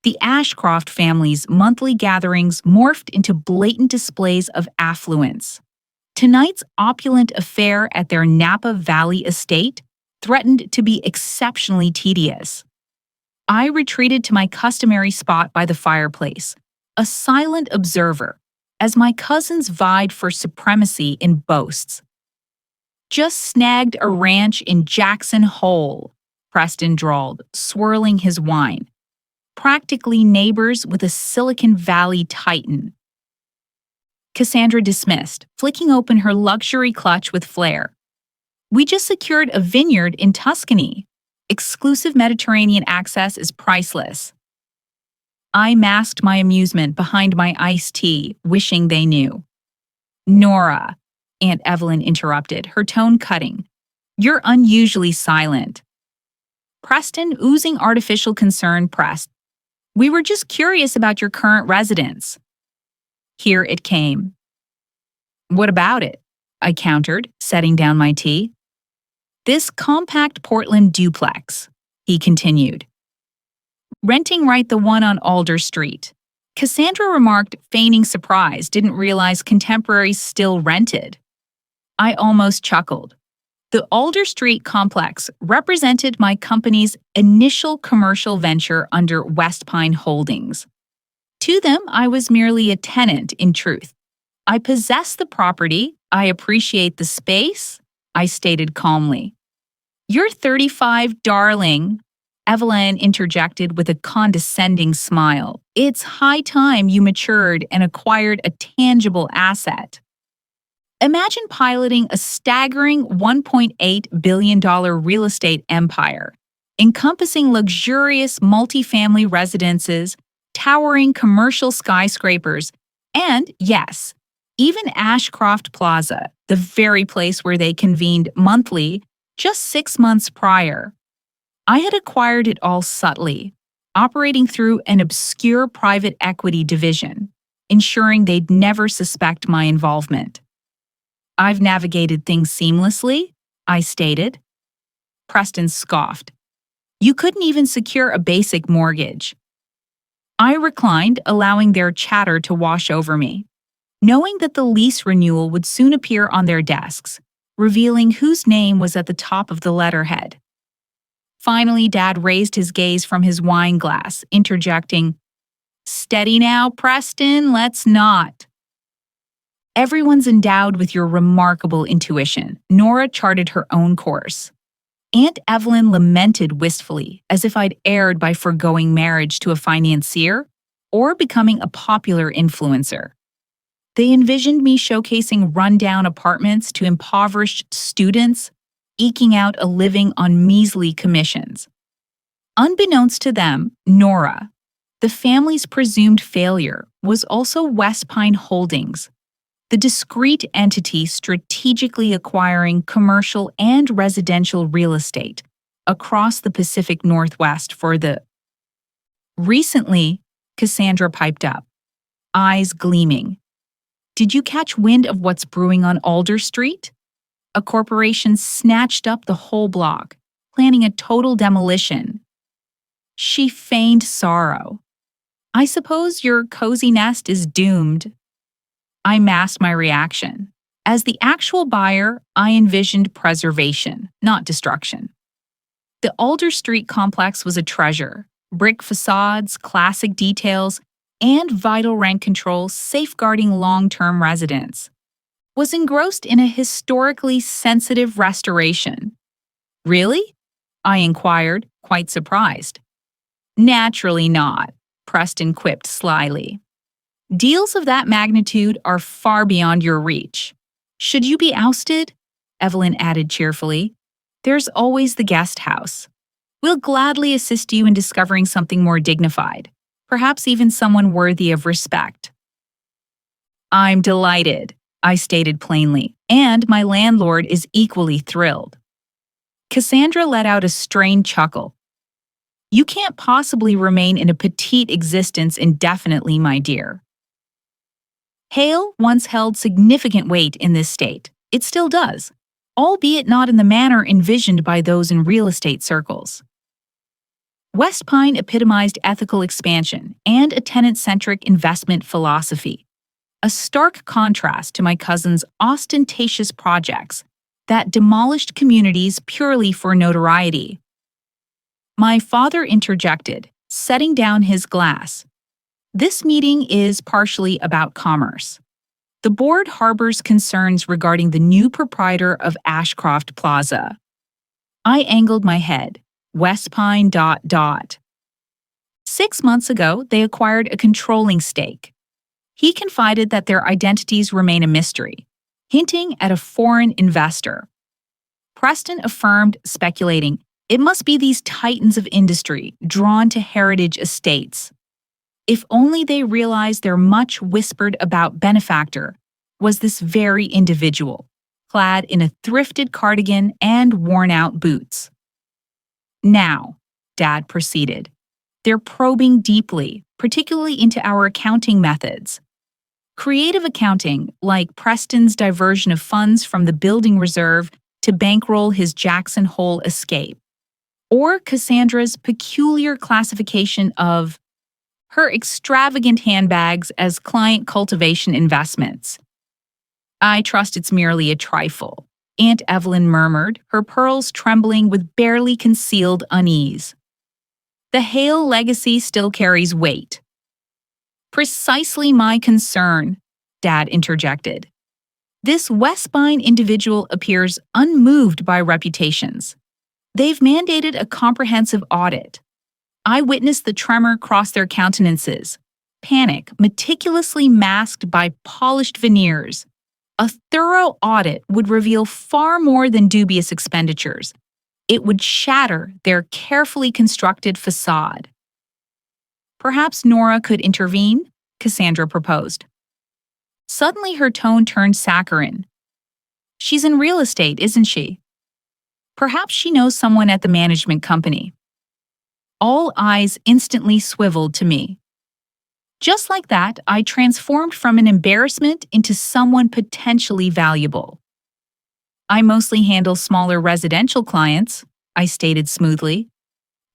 The Ashcroft family's monthly gatherings morphed into blatant displays of affluence. Tonight's opulent affair at their Napa Valley estate threatened to be exceptionally tedious. I retreated to my customary spot by the fireplace, a silent observer, as my cousins vied for supremacy in boasts. Just snagged a ranch in Jackson Hole, Preston drawled, swirling his wine. Practically neighbors with a Silicon Valley titan. Cassandra dismissed, flicking open her luxury clutch with flair. We just secured a vineyard in Tuscany. Exclusive Mediterranean access is priceless. I masked my amusement behind my iced tea, wishing they knew. Nora, Aunt Evelyn interrupted, her tone cutting. You're unusually silent. Preston, oozing artificial concern, pressed. We were just curious about your current residence. Here it came. What about it? I countered, setting down my tea. This compact Portland duplex, he continued. Renting right the one on Alder Street. Cassandra remarked, feigning surprise, didn't realize contemporaries still rented. I almost chuckled. The Alder Street complex represented my company's initial commercial venture under West Pine Holdings. To them, I was merely a tenant, in truth. I possess the property, I appreciate the space, I stated calmly. You're 35, darling, Evelyn interjected with a condescending smile. It's high time you matured and acquired a tangible asset. Imagine piloting a staggering $1.8 billion real estate empire, encompassing luxurious multifamily residences, towering commercial skyscrapers, and, yes, even Ashcroft Plaza, the very place where they convened monthly just 6 months prior. I had acquired it all subtly, operating through an obscure private equity division, ensuring they'd never suspect my involvement. I've navigated things seamlessly, I stated. Preston scoffed. You couldn't even secure a basic mortgage. I reclined, allowing their chatter to wash over me, knowing that the lease renewal would soon appear on their desks, revealing whose name was at the top of the letterhead. Finally, Dad raised his gaze from his wine glass, interjecting, Steady now, Preston, let's not. Everyone's endowed with your remarkable intuition. Nora charted her own course. Aunt Evelyn lamented wistfully, as if I'd erred by forgoing marriage to a financier or becoming a popular influencer. They envisioned me showcasing rundown apartments to impoverished students, eking out a living on measly commissions. Unbeknownst to them, Nora, the family's presumed failure, was also West Pine Holdings, the discrete entity strategically acquiring commercial and residential real estate across the Pacific Northwest for the... Recently, Cassandra piped up, eyes gleaming. Did you catch wind of what's brewing on Alder Street? A corporation snatched up the whole block, planning a total demolition. She feigned sorrow. I suppose your cozy nest is doomed. I masked my reaction. As the actual buyer, I envisioned preservation, not destruction. The Alder Street complex was a treasure. Brick facades, classic details, and vital rent control safeguarding long-term residents. Was engrossed in a historically sensitive restoration. Really? I inquired, quite surprised. Naturally not, Preston quipped slyly. Deals of that magnitude are far beyond your reach. Should you be ousted? Evelyn added cheerfully. There's always the guest house. We'll gladly assist you in discovering something more dignified, perhaps even someone worthy of respect. I'm delighted, I stated plainly, and my landlord is equally thrilled. Cassandra let out a strained chuckle. You can't possibly remain in a petite existence indefinitely, my dear. Hail once held significant weight in this state. It still does, albeit not in the manner envisioned by those in real estate circles. West Pine epitomized ethical expansion and a tenant-centric investment philosophy, a stark contrast to my cousin's ostentatious projects that demolished communities purely for notoriety. My father interjected, setting down his glass. This meeting is partially about commerce. The board harbors concerns regarding the new proprietor of Ashcroft Plaza. I angled my head. West Pine ... 6 months ago, they acquired a controlling stake. He confided that their identities remain a mystery, hinting at a foreign investor. Preston affirmed, speculating, it must be these titans of industry drawn to heritage estates. If only they realized their much whispered about benefactor was this very individual, clad in a thrifted cardigan and worn-out boots. Now, Dad proceeded, they're probing deeply, particularly into our accounting methods. Creative accounting, like Preston's diversion of funds from the building reserve to bankroll his Jackson Hole escape, or Cassandra's peculiar classification of her extravagant handbags as client cultivation investments. I trust it's merely a trifle, Aunt Evelyn murmured, her pearls trembling with barely concealed unease. The Hale legacy still carries weight. Precisely my concern, Dad interjected. This West Pine individual appears unmoved by reputations. They've mandated a comprehensive audit. I witnessed the tremor cross their countenances, panic meticulously masked by polished veneers. A thorough audit would reveal far more than dubious expenditures. It would shatter their carefully constructed facade. Perhaps Nora could intervene, Cassandra proposed. Suddenly her tone turned saccharine. She's in real estate, isn't she? Perhaps she knows someone at the management company. All eyes instantly swiveled to me. Just like that, I transformed from an embarrassment into someone potentially valuable. I mostly handle smaller residential clients, I stated smoothly.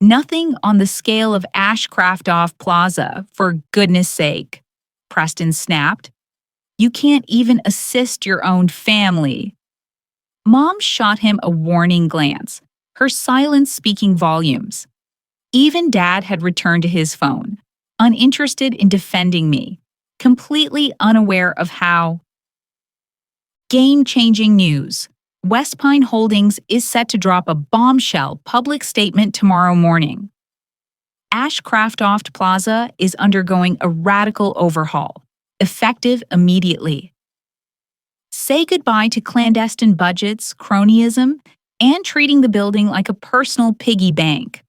Nothing on the scale of Ashcroft Plaza, for goodness sake, Preston snapped. You can't even assist your own family. Mom shot him a warning glance, her silence speaking volumes. Even Dad had returned to his phone, uninterested in defending me, completely unaware of how. Game-changing news. West Pine Holdings is set to drop a bombshell public statement tomorrow morning. Ashcroft Plaza is undergoing a radical overhaul, effective immediately. Say goodbye to clandestine budgets, cronyism, and treating the building like a personal piggy bank.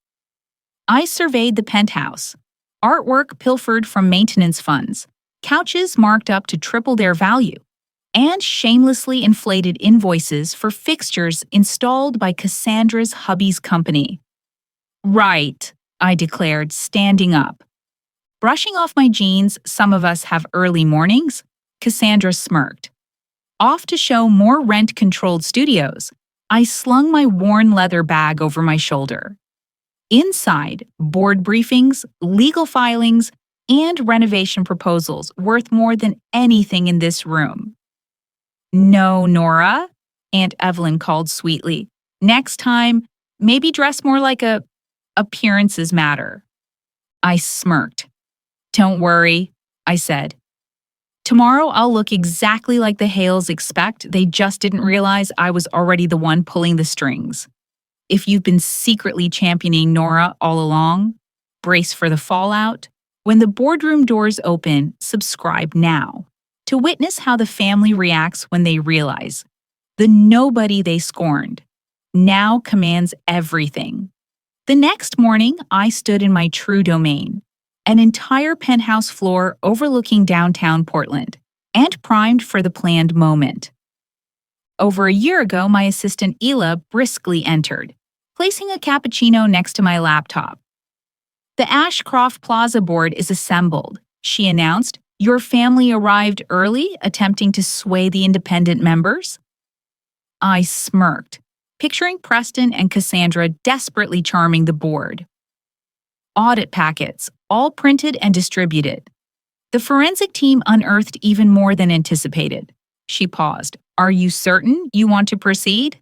I surveyed the penthouse. Artwork pilfered from maintenance funds, couches marked up to triple their value, and shamelessly inflated invoices for fixtures installed by Cassandra's hubby's company. Right, I declared, standing up. Brushing off my jeans, some of us have early mornings, Cassandra smirked. Off to show more rent-controlled studios, I slung my worn leather bag over my shoulder. Inside, board briefings, legal filings, and renovation proposals worth more than anything in this room. No, Nora, Aunt Evelyn called sweetly. Next time, maybe dress more like appearances matter. I smirked. Don't worry, I said. Tomorrow I'll look exactly like the Hales expect. They just didn't realize I was already the one pulling the strings. If you've been secretly championing Nora all along, brace for the fallout. When the boardroom doors open, subscribe now to witness how the family reacts when they realize the nobody they scorned now commands everything. The next morning, I stood in my true domain, an entire penthouse floor overlooking downtown Portland, and primed for the planned moment. Over a year ago, my assistant Ela briskly entered, placing a cappuccino next to my laptop. The Ashcroft Plaza board is assembled, she announced. Your family arrived early, attempting to sway the independent members? I smirked, picturing Preston and Cassandra desperately charming the board. audit packets, all printed and distributed. The forensic team unearthed even more than anticipated. She paused. Are you certain you want to proceed?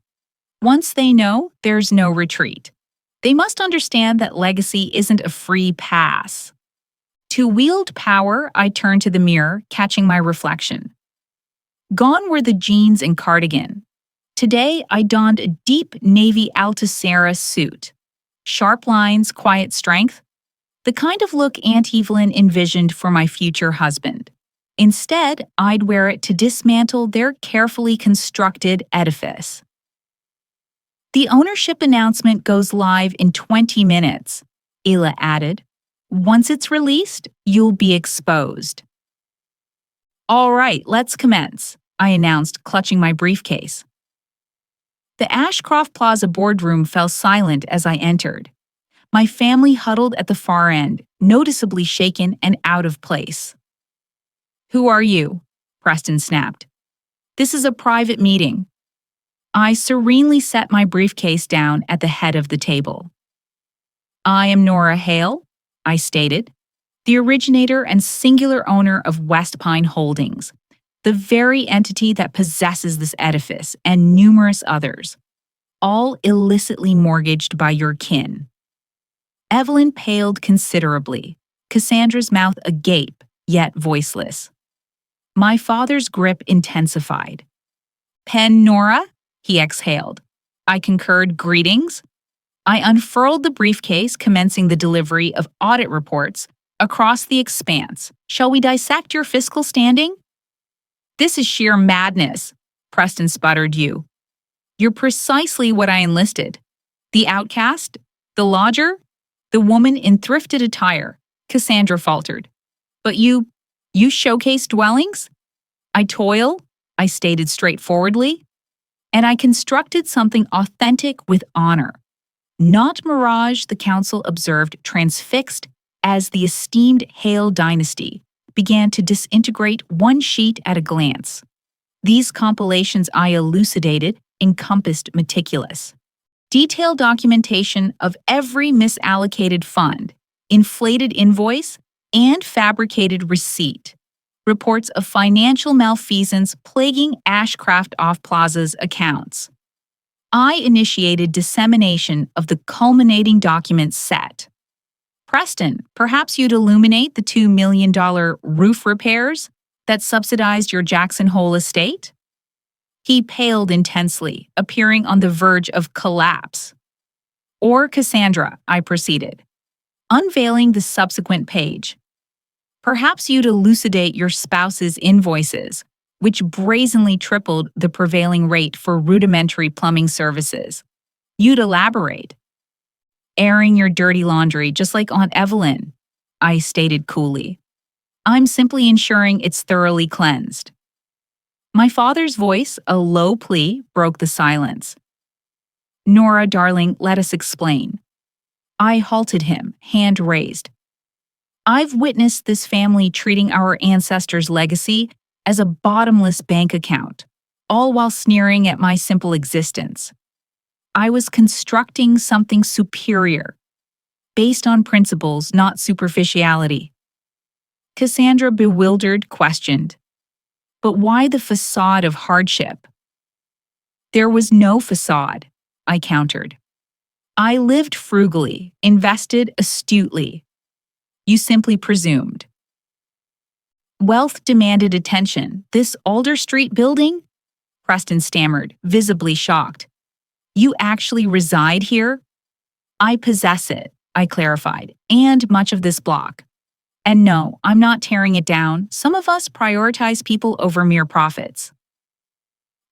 Once they know, there's no retreat. They must understand that legacy isn't a free pass. To wield power, I turned to the mirror, catching my reflection. Gone were the jeans and cardigan. Today, I donned a deep navy Alcantara suit. Sharp lines, quiet strength. The kind of look Aunt Evelyn envisioned for my future husband. Instead, I'd wear it to dismantle their carefully constructed edifice. The ownership announcement goes live in 20 minutes, Ila added. Once it's released, you'll be exposed. All right, let's commence, I announced, clutching my briefcase. The Ashcroft Plaza boardroom fell silent as I entered. My family huddled at the far end, noticeably shaken and out of place. Who are you? Preston snapped. This is a private meeting. I serenely set my briefcase down at the head of the table. I am Nora Hale, I stated, the originator and singular owner of West Pine Holdings, the very entity that possesses this edifice and numerous others, all illicitly mortgaged by your kin. Evelyn paled considerably, Cassandra's mouth agape, yet voiceless. My father's grip intensified. Pen Nora? He exhaled. I concurred greetings. I unfurled the briefcase, commencing the delivery of audit reports across the expanse. Shall we dissect your fiscal standing? This is sheer madness, Preston sputtered. You're precisely what I enlisted. The outcast? The lodger? The woman in thrifted attire, Cassandra faltered. But you showcase dwellings? I toil, I stated straightforwardly. And I constructed something authentic with honor. Not mirage, the council observed, transfixed, as the esteemed Hale dynasty began to disintegrate one sheet at a glance. These compilations I elucidated encompassed meticulous, detailed documentation of every misallocated fund, inflated invoice, and fabricated receipt. Reports of financial malfeasance plaguing Ashcroft off Plaza's accounts. I initiated dissemination of the culminating document set. Preston, perhaps you'd illuminate the $2 million roof repairs that subsidized your Jackson Hole estate? He paled intensely, appearing on the verge of collapse. Or Cassandra, I proceeded, unveiling the subsequent page. Perhaps you'd elucidate your spouse's invoices, which brazenly tripled the prevailing rate for rudimentary plumbing services. You'd elaborate. Airing your dirty laundry just like Aunt Evelyn, I stated coolly. I'm simply ensuring it's thoroughly cleansed. My father's voice, a low plea, broke the silence. Nora, darling, let us explain. I halted him, hand raised. I've witnessed this family treating our ancestors' legacy as a bottomless bank account, all while sneering at my simple existence. I was constructing something superior, based on principles, not superficiality. Cassandra, bewildered, questioned, but why the facade of hardship? There was no facade, I countered. I lived frugally, invested astutely. You simply presumed. Wealth demanded attention. This Alder Street building? Preston stammered, visibly shocked. You actually reside here? I possess it, I clarified, and much of this block. And no, I'm not tearing it down. Some of us prioritize people over mere profits.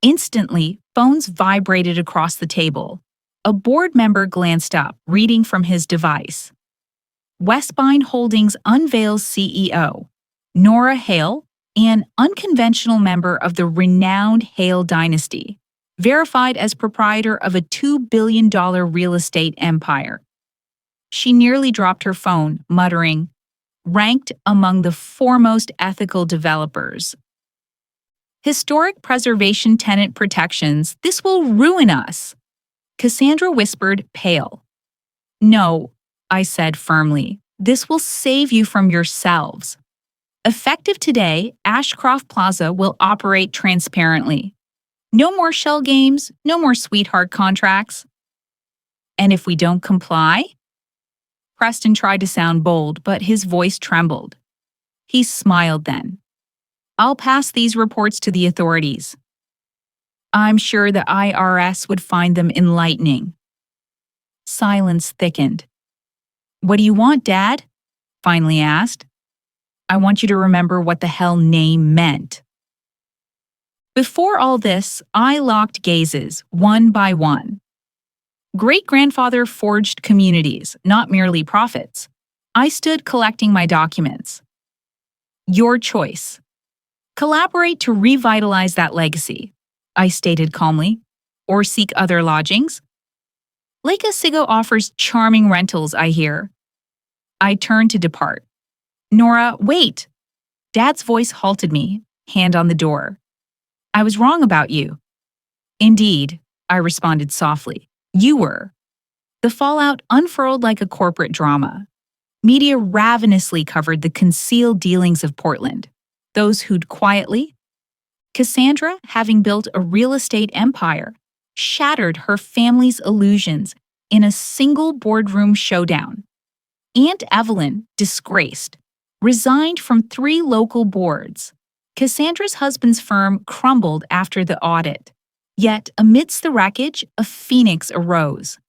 Instantly, phones vibrated across the table. A board member glanced up, reading from his device. Westbine Holdings unveils CEO, Nora Hale, an unconventional member of the renowned Hale dynasty, verified as proprietor of a $2 billion real estate empire. She nearly dropped her phone, muttering, ranked among the foremost ethical developers. Historic preservation tenant protections, this will ruin us. Cassandra whispered, pale. No, I said firmly. This will save you from yourselves. Effective today, Ashcroft Plaza will operate transparently. No more shell games, no more sweetheart contracts. And if we don't comply? Preston tried to sound bold, but his voice trembled. He smiled then. I'll pass these reports to the authorities. I'm sure the IRS would find them enlightening. Silence thickened. What do you want, Dad? Finally asked. I want you to remember what the hell name meant. Before all this, I locked gazes, one by one. Great-grandfather forged communities, not merely profits. I stood collecting my documents. Your choice. Collaborate to revitalize that legacy, I stated calmly, or seek other lodgings. Lake Otsego offers charming rentals, I hear. I turned to depart. Nora, wait! Dad's voice halted me, hand on the door. I was wrong about you. Indeed, I responded softly. You were. The fallout unfurled like a corporate drama. Media ravenously covered the concealed dealings of Portland. Those who'd quietly. Cassandra, having built a real estate empire, shattered her family's illusions in a single boardroom showdown. Aunt Evelyn, disgraced, resigned from 3 local boards. Cassandra's husband's firm crumbled after the audit. Yet, amidst the wreckage, a phoenix arose.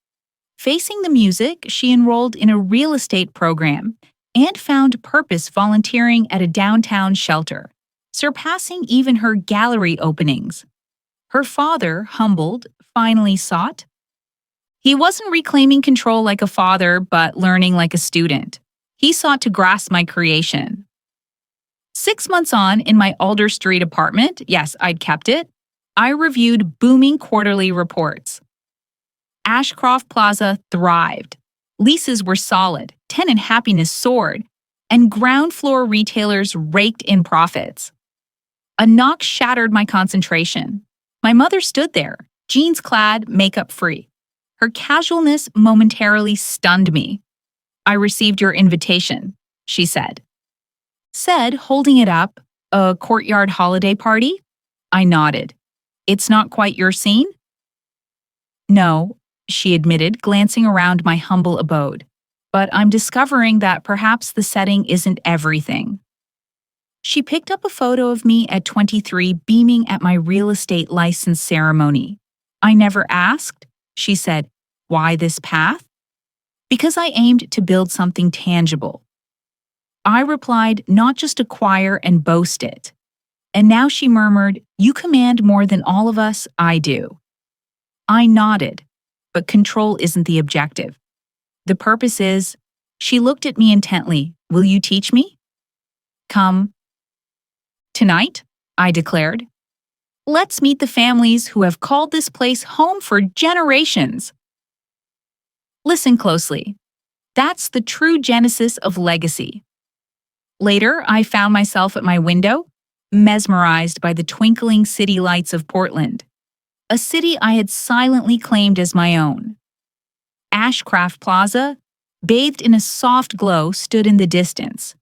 Facing the music, she enrolled in a real estate program and found purpose volunteering at a downtown shelter, surpassing even her gallery openings. Her father, humbled, finally sought. He wasn't reclaiming control like a father, but learning like a student. He sought to grasp my creation. 6 months on, in my Alder Street apartment, yes, I'd kept it, I reviewed booming quarterly reports. Ashcroft Plaza thrived. Leases were solid, tenant happiness soared, and ground floor retailers raked in profits. A knock shattered my concentration. My mother stood there, jeans clad, makeup free. Her casualness momentarily stunned me. I received your invitation, she said. Said, holding it up, a courtyard holiday party? I nodded. It's not quite your scene? No, she admitted, glancing around my humble abode. But I'm discovering that perhaps the setting isn't everything. She picked up a photo of me at 23 beaming at my real estate license ceremony. I never asked, she said, why this path? Because I aimed to build something tangible. I replied, not just acquire and boast it. And now she murmured, you command more than all of us, I do. I nodded, but control isn't the objective. The purpose is, she looked at me intently, will you teach me? Come. Tonight, I declared. Let's meet the families who have called this place home for generations. Listen closely. That's the true genesis of legacy. Later, I found myself at my window, mesmerized by the twinkling city lights of Portland, a city I had silently claimed as my own. Ashcroft Plaza, bathed in a soft glow, stood in the distance.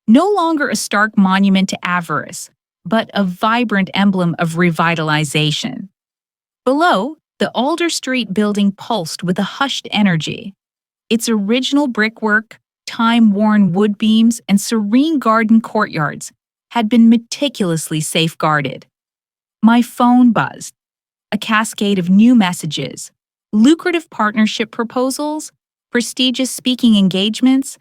No longer a stark monument to avarice, but a vibrant emblem of revitalization. Below, the Alder Street building pulsed with a hushed energy. Its original brickwork, time-worn wood beams, and serene garden courtyards had been meticulously safeguarded. My phone buzzed. A cascade of new messages, lucrative partnership proposals, prestigious speaking engagements,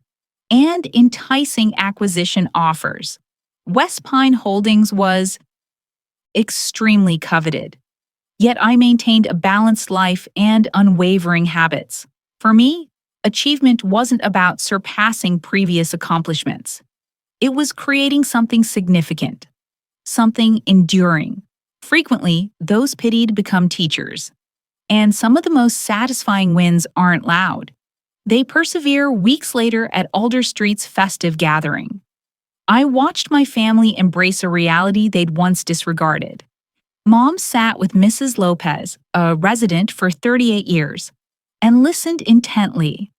and enticing acquisition offers. West Pine Holdings was extremely coveted. Yet I maintained a balanced life and unwavering habits. For me, achievement wasn't about surpassing previous accomplishments. It was creating something significant, something enduring. Frequently, those pitied become teachers. And some of the most satisfying wins aren't loud. They persevere weeks later at Alder Street's festive gathering. I watched my family embrace a reality they'd once disregarded. Mom sat with Mrs. Lopez, a resident for 38 years, and listened intently.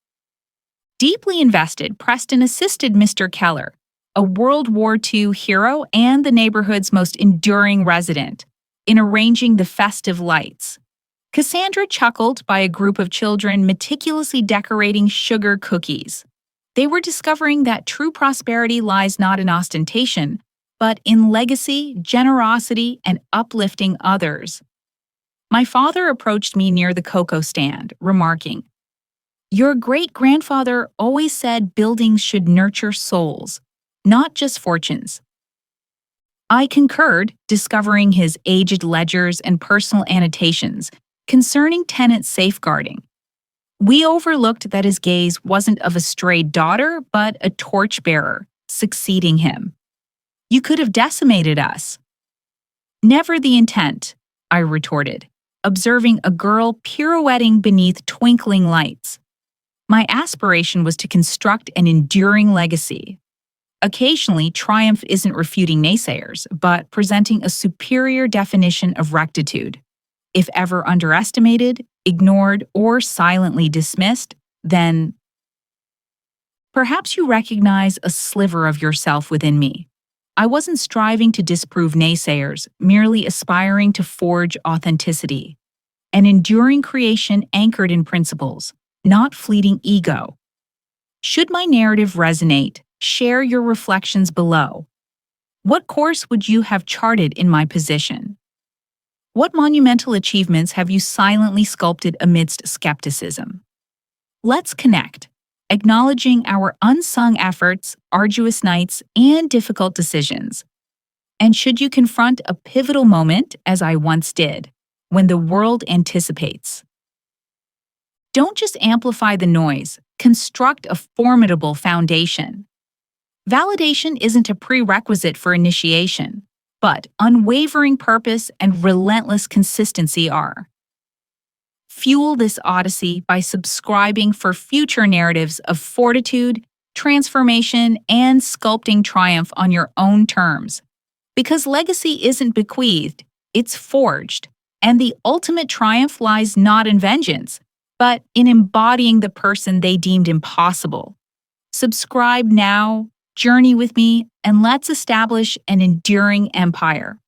Deeply invested, Preston assisted Mr. Keller, a World War II hero and the neighborhood's most enduring resident, in arranging the festive lights. Cassandra chuckled by a group of children meticulously decorating sugar cookies. They were discovering that true prosperity lies not in ostentation, but in legacy, generosity, and uplifting others. My father approached me near the cocoa stand, remarking, "Your great-grandfather always said buildings should nurture souls, not just fortunes." I concurred, discovering his aged ledgers and personal annotations concerning tenant safeguarding. We overlooked that his gaze wasn't of a strayed daughter, but a torchbearer, succeeding him. "You could have decimated us." "Never the intent," I retorted, observing a girl pirouetting beneath twinkling lights. My aspiration was to construct an enduring legacy. Occasionally, triumph isn't refuting naysayers, but presenting a superior definition of rectitude. If ever underestimated, ignored, or silently dismissed, then perhaps you recognize a sliver of yourself within me. I wasn't striving to disprove naysayers, merely aspiring to forge authenticity. An enduring creation anchored in principles, not fleeting ego. Should my narrative resonate, share your reflections below. What course would you have charted in my position? What monumental achievements have you silently sculpted amidst skepticism? Let's connect, acknowledging our unsung efforts, arduous nights, and difficult decisions. And should you confront a pivotal moment, as I once did, when the world anticipates, don't just amplify the noise, construct a formidable foundation. Validation isn't a prerequisite for initiation, but unwavering purpose and relentless consistency are. Fuel this odyssey by subscribing for future narratives of fortitude, transformation, and sculpting triumph on your own terms. Because legacy isn't bequeathed, it's forged, and the ultimate triumph lies not in vengeance, but in embodying the person they deemed impossible. Subscribe now, journey with me, and let's establish an enduring empire.